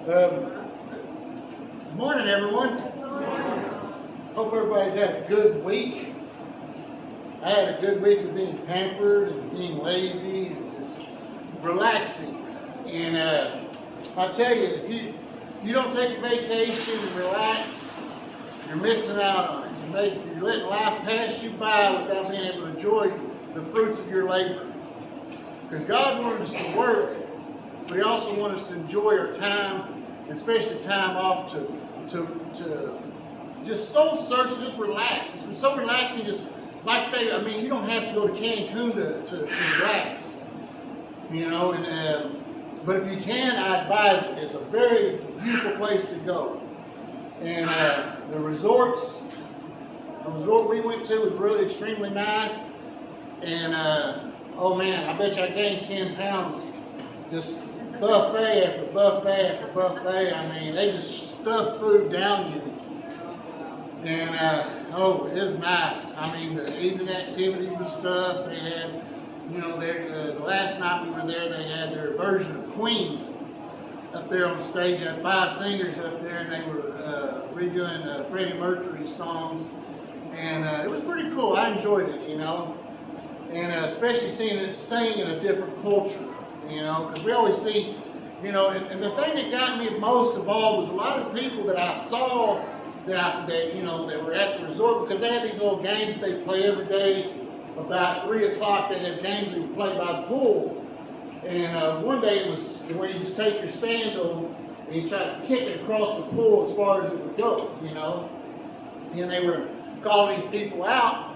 Good morning, everyone. Hope everybody's had a good week. I had a good week of being pampered and being lazy and just relaxing. And I tell you, if you don't take a vacation and relax, you're missing out on it. You're letting life pass you by without being able to enjoy the fruits of your labor. Because God wanted us to work, but He also wanted us to enjoy our time, especially time off to just soul search and just relax. It's been so relaxing. Just like say, I mean, you don't have to go to Cancun to relax, you know. But if you can, I advise it. It's a very beautiful place to go. And the resort we went to was really extremely nice. And oh man, I bet you I gained 10 pounds. Just buffet after buffet after buffet. I mean, they just stuff food down you. And oh, it was nice. I mean, the evening activities and stuff. They had, you know, the last night we were there, they had their version of Queen up there on the stage. They had 5 singers up there, and they were redoing Freddie Mercury songs. And it was pretty cool. I enjoyed it, you know. And especially seeing it sing in a different culture, you know, because we always see, you know, and the thing that got me most of all was a lot of people that I saw that you know, that were at the resort, because they had these little games that they play every day. About 3 o'clock, they had games that you play by the pool. And one day it was where you just take your sandal and you try to kick it across the pool as far as it would go, you know. And they were calling these people out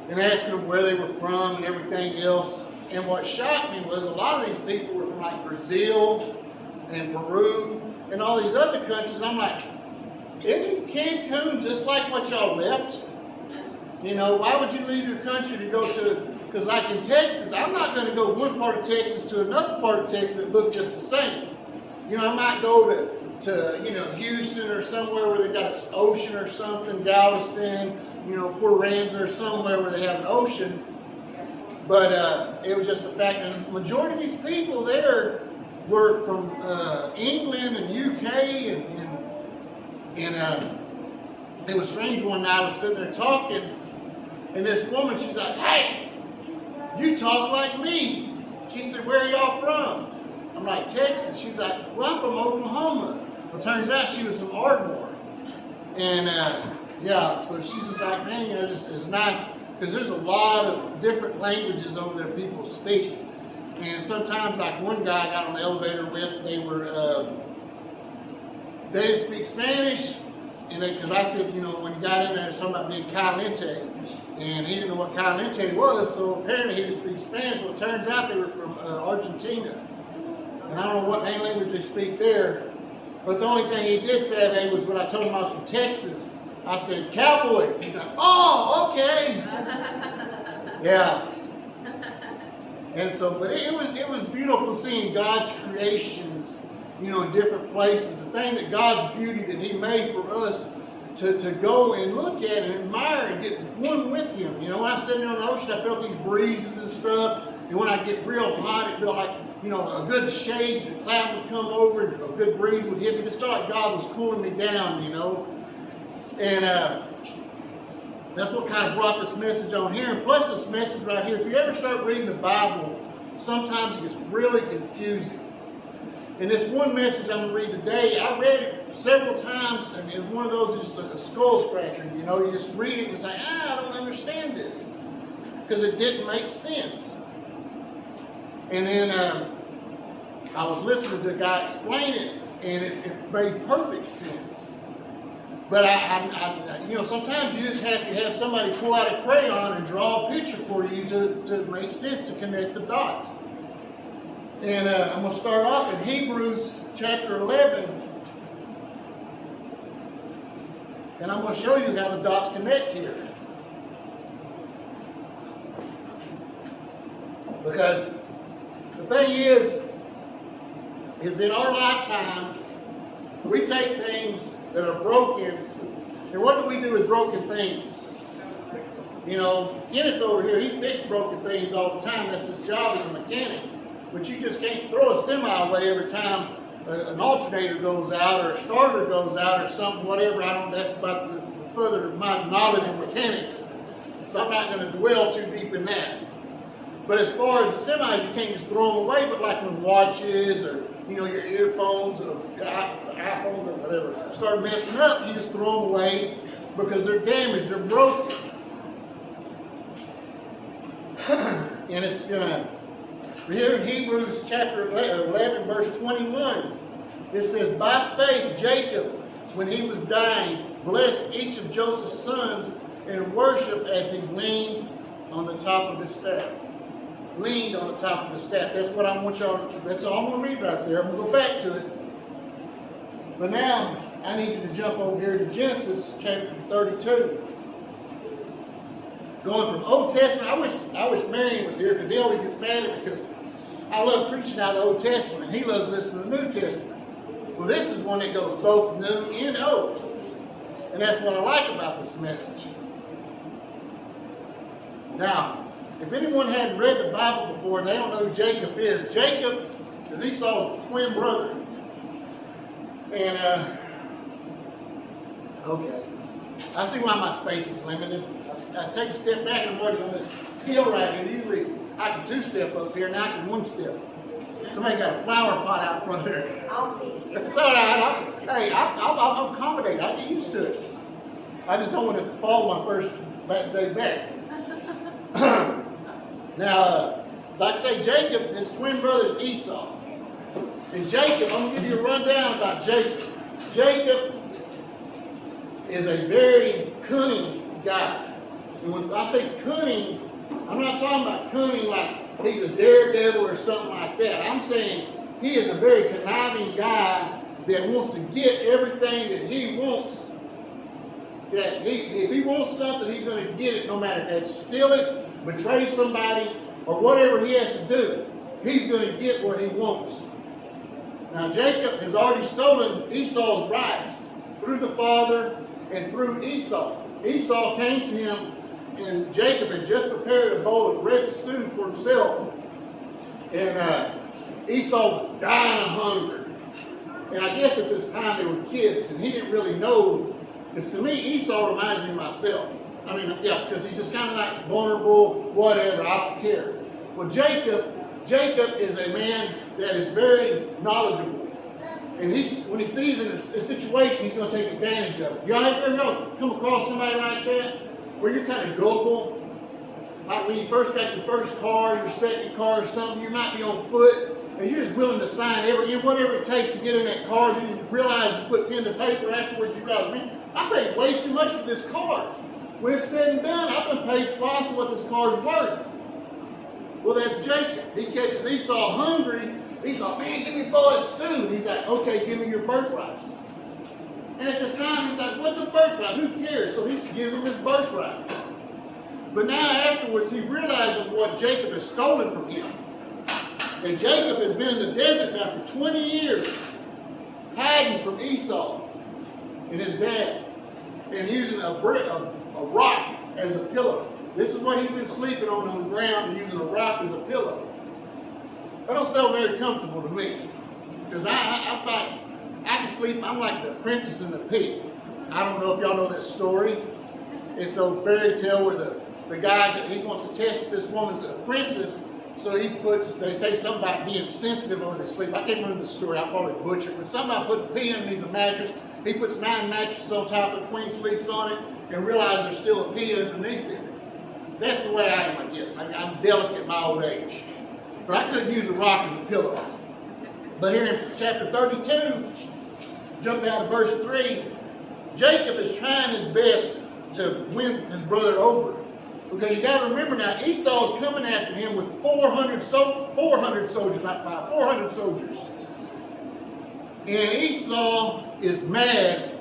and asking them where they were from and everything else. And what shocked me was a lot of these people were from like Brazil and Peru and all these other countries. And I'm like, isn't Cancun just like what y'all left? You know, why would you leave your country to go to, because like in Texas, I'm not going to go one part of Texas to another part of Texas that look just the same. You know, I might go to you know, Houston or somewhere where they got an ocean or something, Galveston, you know, Port Aransas or somewhere where they have an ocean. But it was just the fact that the majority of these people there were from England and UK, and it was strange. One night I was sitting there talking, and this woman, she's like, "Hey, you talk like me." She said, "Where are y'all from?" I'm like, "Texas." She's like, "Well, I'm from Oklahoma." Well, turns out she was from Ardmore. And yeah, so she's just like, man, you know, it's nice because there's a lot of different languages over there people speak. And sometimes, like one guy I got on the elevator with, they didn't speak Spanish, and because I said, you know, when he got in there, it's talking about being caliente, and he didn't know what caliente was, so apparently he didn't speak Spanish. Well, it turns out they were from Argentina, and I don't know what main language they speak there. But the only thing he did say was when I told him I was from Texas, I said, "Cowboys." He's like, "Oh, okay." Yeah. And so, but it was beautiful seeing God's creations, you know, in different places. The thing that God's beauty that He made for us to go and look at and admire and get one with Him. You know, when I sit there on the ocean, I felt these breezes and stuff. And when I get real hot, it felt like, you know, a good shade, the cloud would come over, and a good breeze would hit me. Just felt like God was cooling me down, you know. And that's what kind of brought this message on here. And plus this message right here, if you ever start reading the Bible, sometimes it gets really confusing. And this one message I'm going to read today, I read it several times, and it was one of those, it's just a skull scratcher, you know. You just read it and say, I don't understand this, because it didn't make sense. And then I was listening to the guy explain it, and it made perfect sense. But I you know, sometimes you just have to have somebody pull out a crayon and draw a picture for you to make sense, to connect the dots. And I'm going to start off in Hebrews chapter 11. And I'm going to show you how the dots connect here. Because the thing is in our lifetime, we take things that are broken, and what do we do with broken things? You know, Kenneth over here, he fixes broken things all the time. That's his job as a mechanic. But you just can't throw a semi away every time an alternator goes out or a starter goes out or something, whatever. That's about the further my knowledge of mechanics. So I'm not going to dwell too deep in that. But as far as the semis, you can't just throw them away. But like when watches or your earphones or iPhones or whatever start messing up, you just throw them away because they're damaged, they're broken. And it's gonna. Here in Hebrews chapter 11, verse 21, it says, "By faith Jacob, when he was dying, blessed each of Joseph's sons in worship as he leaned on the top of his staff." Leaned on the top of his staff. That's what I want y'all. That's all I'm going to read right there. I'm going to go back to it. But now I need you to jump over here to Genesis chapter 32. Going from Old Testament. I wish Marion was here because he always gets mad at me because I love preaching out of the Old Testament. He loves listening to the New Testament. Well, this is one that goes both New and Old. And that's what I like about this message. Now, if anyone hadn't read the Bible before and they don't know who Jacob is Esau's twin brother. And, okay. I see why my space is limited. I take a step back and I'm already on this hill right here. Usually I can two-step up here, now I can one-step. Somebody got a flower pot out front there. I'll fix it. It's all right. I'll accommodate. I'll get used to it. I just don't want to fall my first day back. Now, like I say, Jacob, his twin brother is Esau. And Jacob, I'm going to give you a rundown about Jacob. Jacob is a very cunning guy. And when I say cunning, I'm not talking about cunning like he's a daredevil or something like that. I'm saying he is a very conniving guy that wants to get everything that he wants. That if he wants something, he's going to get it no matter if it's steal it, betray somebody, or whatever he has to do. He's going to get what he wants. Now Jacob has already stolen Esau's rights through the father and through Esau. Esau came to him and Jacob had just prepared a bowl of red stew for himself. And Esau was dying of hunger. And I guess at this time they were kids and he didn't really know. Because to me, Esau reminds me of myself. I mean, yeah, because he's just kind of like vulnerable, whatever, I don't care. Well, Jacob is a man that is very knowledgeable. And when he sees in a situation, he's going to take advantage of it. Y'all ever come across somebody like that? Where you're kind of gullible? Like when you first got your first car, your second car or something, you might be on foot, and you're just willing to sign whatever it takes to get in that car. Then you realize you put pen to paper afterwards, you realize, man, I paid way too much for this car. When it's said and done, I've been paid twice what this car is worth. Well, that's Jacob. He catches Esau hungry. Esau, man, give me a bowl of stew. And he's like, okay, give me your birthright. And at this time, he's like, what's a birthright? Who cares? So he gives him his birthright. But now afterwards, he realizes what Jacob has stolen from him. And Jacob has been in the desert now for 20 years, hiding from Esau and his dad, and using a rock as a pillow. This is what he's been sleeping on the ground and using a rock as a pillow. That don't sound very comfortable to me. Because I thought I can sleep, I'm like the princess and the pig. I don't know if y'all know that story. It's a fairy tale where the guy, he wants to test this woman's a princess, so they say something about being sensitive over the sleep. I can't remember the story, I'll probably butcher it, but somebody put the pea underneath the mattress. He puts 9 mattresses on top, the queen sleeps on it, and realizes there's still a pea underneath it. That's the way I am, I guess. I'm delicate in my old age. But I couldn't use a rock as a pillow. But here in chapter 32, jump down to verse 3, Jacob is trying his best to win his brother over. Because you got to remember now, Esau's coming after him with 400 soldiers, not 5, 400 soldiers. And Esau is mad,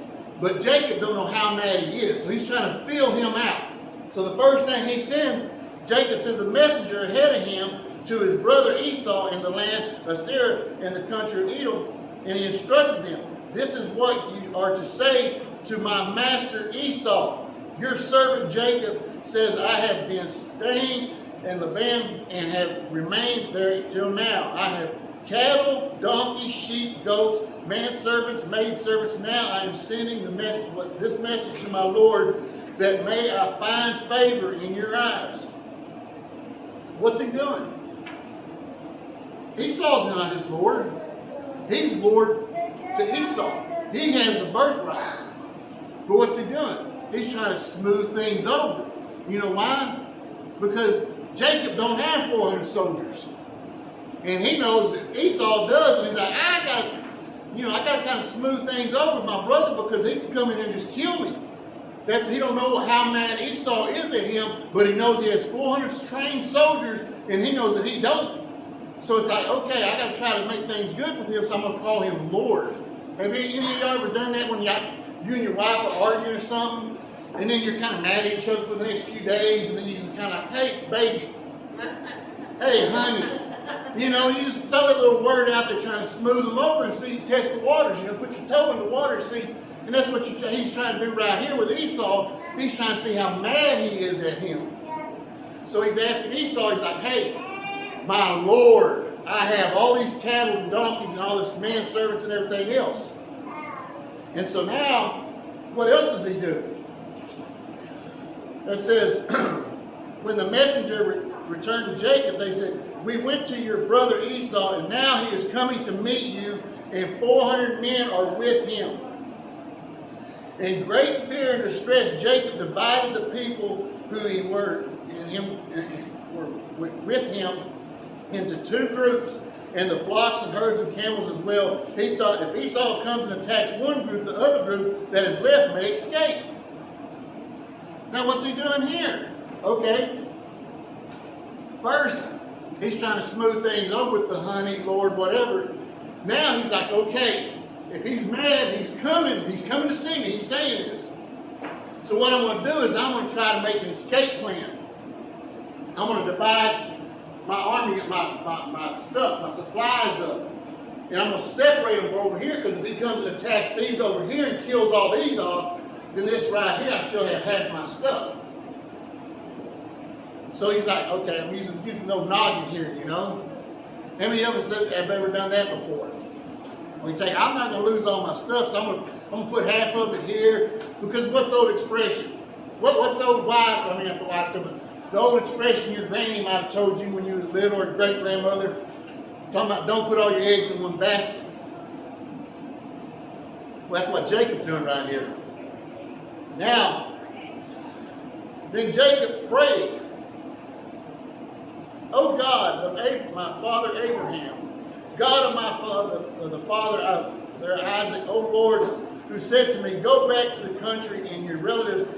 but Jacob don't know how mad he is. So he's trying to feel him out. So the first thing he sends, Jacob sends a messenger ahead of him to his brother Esau in the land of Seir in the country of Edom. And he instructed them, this is what you are to say to my master Esau. Your servant Jacob says, I have been staying in Laban and have remained there till now. I have cattle, donkeys, sheep, goats, manservants, maidservants. Now I am sending this message to my Lord, that may I find favor in your eyes. What's he doing? Esau's not his Lord. He's Lord to Esau. He has the birthright. But what's he doing? He's trying to smooth things over. You know why? Because Jacob don't have 400 soldiers. And he knows that Esau does, and he's like, I gotta kind of smooth things over with my brother, because he can come in and just kill me. He don't know how mad Esau is at him, but he knows he has 400 trained soldiers, and he knows that he don't. So it's like, okay, I got to try to make things good with him, so I'm going to call him Lord. Have any of y'all ever done that when you and your wife are arguing or something, and then you're kind of mad at each other for the next few days, and then you just kind of, hey, baby, hey, honey. You know, you just throw that little word out there trying to smooth them over and see, test the waters. You know, put your toe in the water and see. And that's what he's trying to do right here with Esau. He's trying to see how mad he is at him. So he's asking Esau, he's like, hey, my Lord, I have all these cattle and donkeys and all this manservants and everything else. And so now, what else does he do? It says, when the messenger returned to Jacob, they said, we went to your brother Esau, and now he is coming to meet you, and 400 men are with him. In great fear and distress, Jacob divided the people who were with him into two groups, and the flocks and herds and camels as well. He thought, if Esau comes and attacks one group, the other group that is left may escape. Now what's he doing here? Okay. First, he's trying to smooth things over with the honey, Lord, whatever. Now he's like, okay, if he's mad, he's coming to see me. He's saying this. So what I'm going to do is I'm going to try to make an escape plan. I'm going to divide my army, my stuff, my supplies up. And I'm going to separate them over here, because if he comes and attacks these over here and kills all these off, then this right here, I still have half my stuff. So he's like, okay, I'm using no noggin here, you know. How many of us have ever done that before? We take, I'm not going to lose all my stuff, so I'm going to put half of it here. Because what's the old expression? What's the old the old expression your granny might have told you when you was little, or great-grandmother, talking about don't put all your eggs in one basket. Well, that's what Jacob's doing right here. Now, then Jacob prayed, O God of my father Abraham, God of my father, of the father of their Isaac, O Lord, who said to me, go back to the country and your relatives,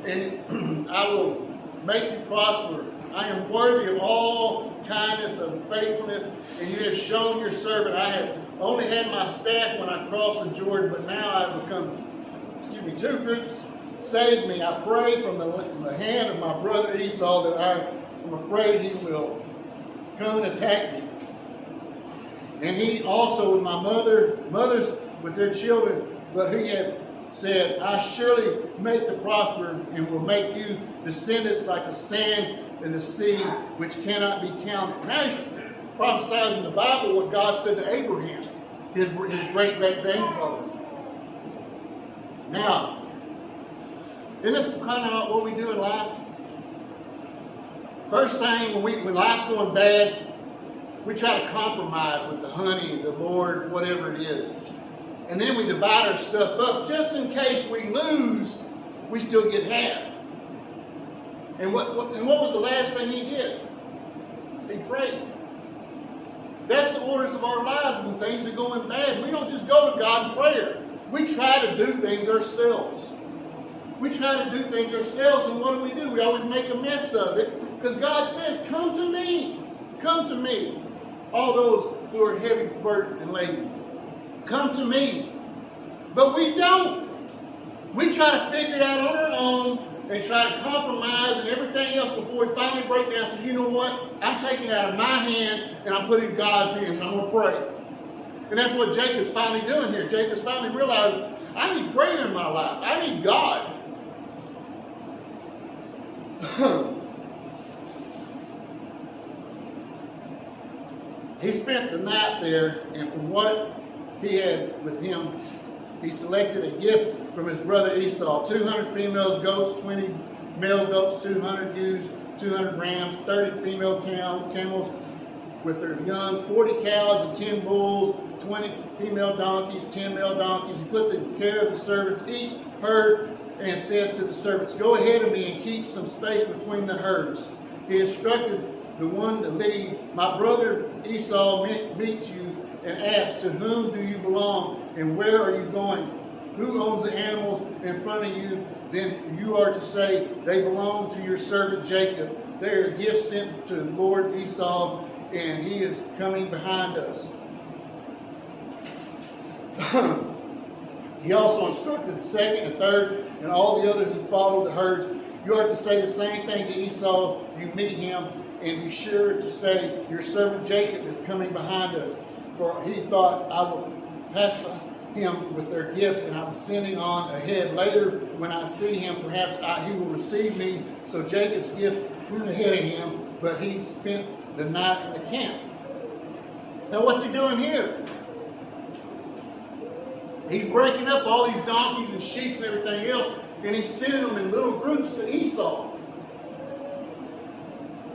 and I will make you prosper. I am worthy of all kindness and faithfulness, and you have shown your servant. I have only had my staff when I crossed the Jordan, but now I have become, two groups. Save me, I pray, from the hand of my brother Esau, that I am afraid he will come and attack me. And he also with my mothers with their children, but he had said, I surely make the prosper, and will make you descendants like the sand in the sea, which cannot be counted. Now he's prophesying in the Bible what God said to Abraham, his great-great-grandfather. Now, isn't this kind of what we do in life? First thing, when life's going bad, we try to compromise with the honey, the Lord, whatever it is. And then we divide our stuff up. Just in case we lose, we still get half. And what was the last thing he did? He prayed. That's the orders of our lives when things are going bad. We don't just go to God in prayer. We try to do things ourselves. We try to do things ourselves, and what do? We always make a mess of it, because God says, come to me. Come to me, all those who are heavy burdened and laden. Come to me. But we don't. We try to figure it out on our own and try to compromise and everything else before we finally break down. So you know what? I'm taking it out of my hands and I'm putting it in God's hands, and I'm going to pray. And that's what Jacob's finally doing here. Jacob's finally realizing, I need prayer in my life. I need God. He spent the night there, and from what he had with him, he selected a gift from his brother Esau: 200 female goats, 20 male goats, 200 ewes, 200 rams, 30 female camels with their young, 40 cows and 10 bulls, 20 female donkeys, 10 male donkeys. He put the care of the servants, each herd, and said to the servants, "Go ahead of me and keep some space between the herds." He instructed the one to lead. "My brother Esau meets you and asks, 'To whom do you belong, and where are you going? Who owns the animals in front of you?' Then you are to say, 'They belong to your servant Jacob. They are gifts sent to Lord Esau, and he is coming behind us.'" He also instructed the second and third and all the others who followed the herds, "You are to say the same thing to Esau. You meet him, and be sure to say, 'Your servant Jacob is coming behind us.' For he thought, 'I will pass him with their gifts, and I'm sending on ahead. Later, when I see him, perhaps he will receive me.' So Jacob's gift went ahead of him, but he spent the night in the camp." Now what's he doing here? He's breaking up all these donkeys and sheep and everything else, and he's sending them in little groups to Esau.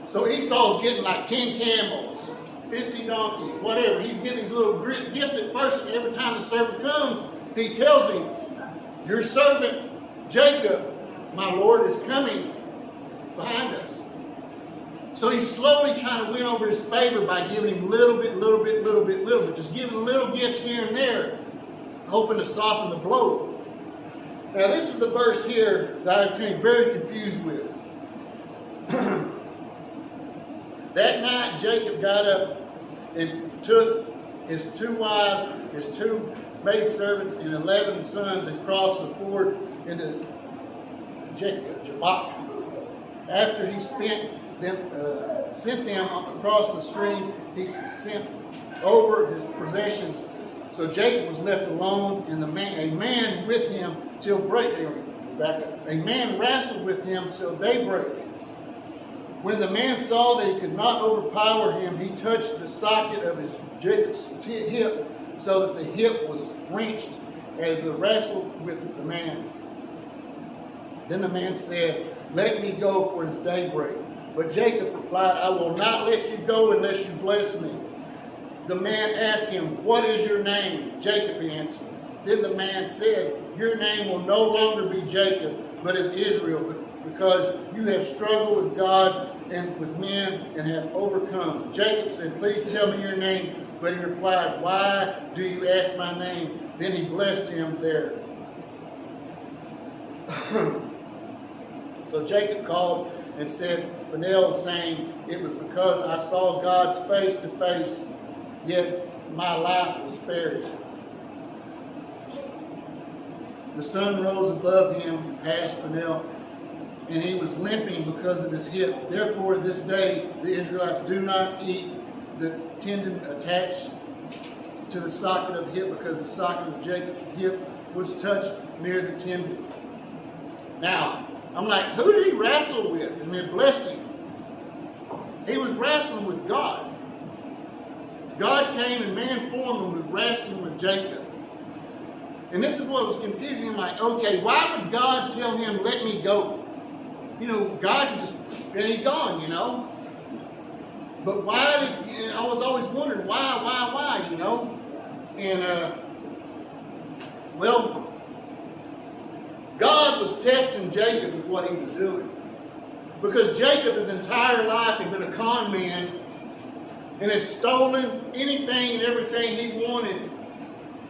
So Esau's getting like 10 camels, 50 donkeys, whatever. He's getting these little gifts at first, and every time the servant comes, he tells him, "Your servant Jacob, my Lord, is coming behind us." So he's slowly trying to win over his favor by giving him little bit, just giving little gifts here and there, hoping to soften the blow. Now this is the verse here that I became very confused with. That night Jacob got up and took his 2 wives, his 2 maidservants, and 11 sons, and crossed the ford into Jabbok. After he sent them across the stream, he sent over his possessions. So Jacob was left alone, and a man with him till break. A man wrestled with him till daybreak. When the man saw that he could not overpower him, he touched the socket of Jacob's hip, so that the hip was wrenched as he wrestled with the man. Then the man said, "Let me go, for it is daybreak." But Jacob replied, "I will not let you go unless you bless me." The man asked him, "What is your name?" "Jacob," he answered. Then the man said, "Your name will no longer be Jacob, but is Israel, because you have struggled with God and with men and have overcome." Jacob said, "Please tell me your name." But he replied, "Why do you ask my name?" Then he blessed him there. So Jacob called and said, Bethel, saying, "It was because I saw God's face to face, yet my life was spared." The sun rose above him past Bethel, and he was limping because of his hip. Therefore, this day the Israelites do not eat the tendon attached to the socket of the hip, because the socket of Jacob's hip was touched near the tendon. Now, I'm like, who did he wrestle with? And it blessed him. He was wrestling with God. God came in man form and was wrestling with Jacob. And this is what was confusing him. Like, okay, why would God tell him, "Let me go"? You know, God could just, and he's gone, you know. But why did, you know, I was always wondering, why, you know. And, well, God was testing Jacob with what he was doing. Because Jacob his entire life had been a con man and had stolen anything and everything he wanted.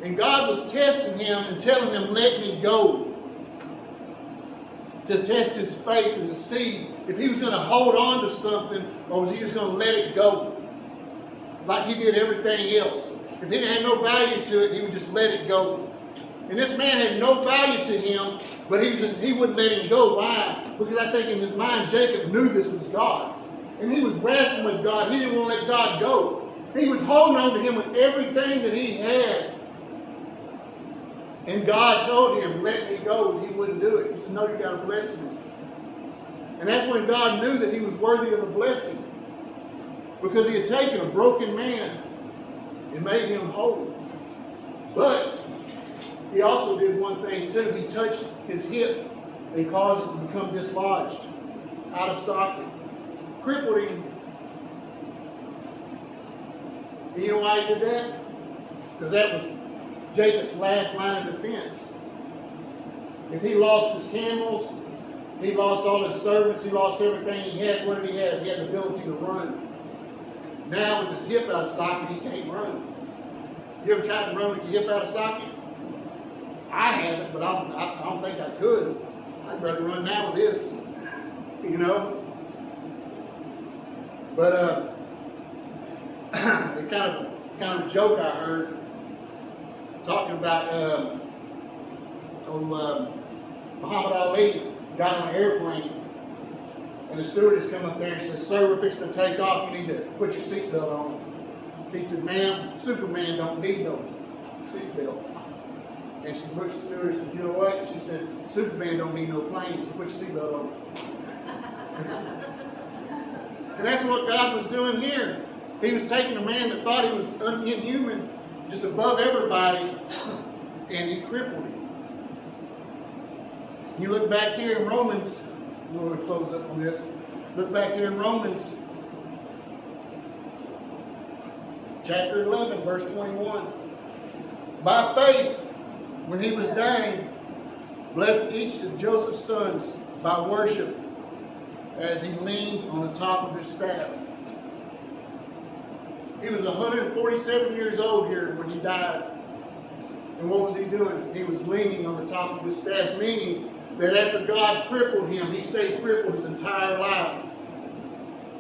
And God was testing him and telling him, "Let me go," to test his faith and to see if he was going to hold on to something or was he just going to let it go like he did everything else. If it had no value to it, he would just let it go. And this man had no value to him, but he wouldn't let him go. Why? Because I think in his mind, Jacob knew this was God. And he was wrestling with God. He didn't want to let God go. He was holding on to him with everything that he had. And God told him, "Let me go." He wouldn't do it. He said, "No, you got to bless me." And that's when God knew that he was worthy of a blessing. because he had taken a broken man and made him whole. But he also did one thing too. He touched his hip and caused it to become dislodged, out of socket, crippled him. And you know why he did that? Because that was Jacob's last line of defense. If he lost his camels, he lost all his servants, he lost everything he had. What did he have? He had the ability to run. Now with his hip out of socket, he can't run. You ever tried to run with your hip out of socket? I haven't, but I don't think I could. I'd rather run now with this, you know. But it kind of a joke I heard talking about Muhammad Ali got on an airplane, and the stewardess come up there and says, "Sir, we're fixing to take off. You need to put your seatbelt on." He said, "Ma'am, Superman don't need no seatbelt." And she looked at the stewardess and said, "You know what?" She said, "Superman don't need no plane, so put your seatbelt on." And that's what God was doing here. He was taking a man that thought he was inhuman, just above everybody, and he crippled him. You look back here in Romans, I'm going to close up on this. Look back here in Romans, chapter 11, verse 21. By faith, when he was dying, blessed each of Joseph's sons by worship, as he leaned on the top of his staff. He was 147 years old here when he died. And what was he doing? He was leaning on the top of his staff, meaning that after God crippled him, he stayed crippled his entire life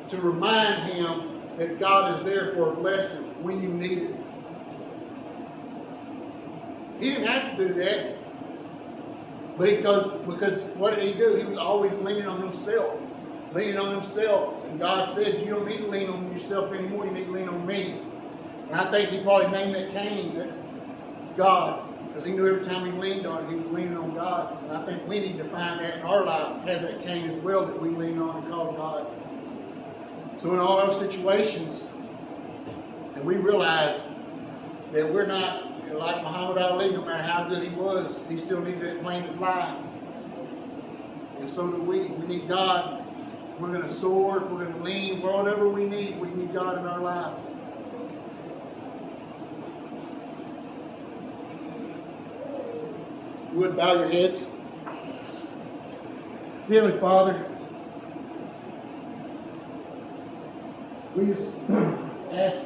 to remind him that God is there for a blessing when you need it. He didn't have to do that. Because what did he do? He was always leaning on himself. Leaning on himself. And God said, "You don't need to lean on yourself anymore. You need to lean on me." And I think he probably named that Cain God. Because he knew every time he leaned on it, he was leaning on God. And I think we need to find that in our life, have that Cain as well that we lean on and call God. So in all those situations, and we realize that we're not like Muhammad Ali, no matter how good he was, he still needed that plane to fly. And so do we. We need God. We're going to soar, we're going to lean, whatever we need God in our life. You would bow your heads. Heavenly Father, we just ask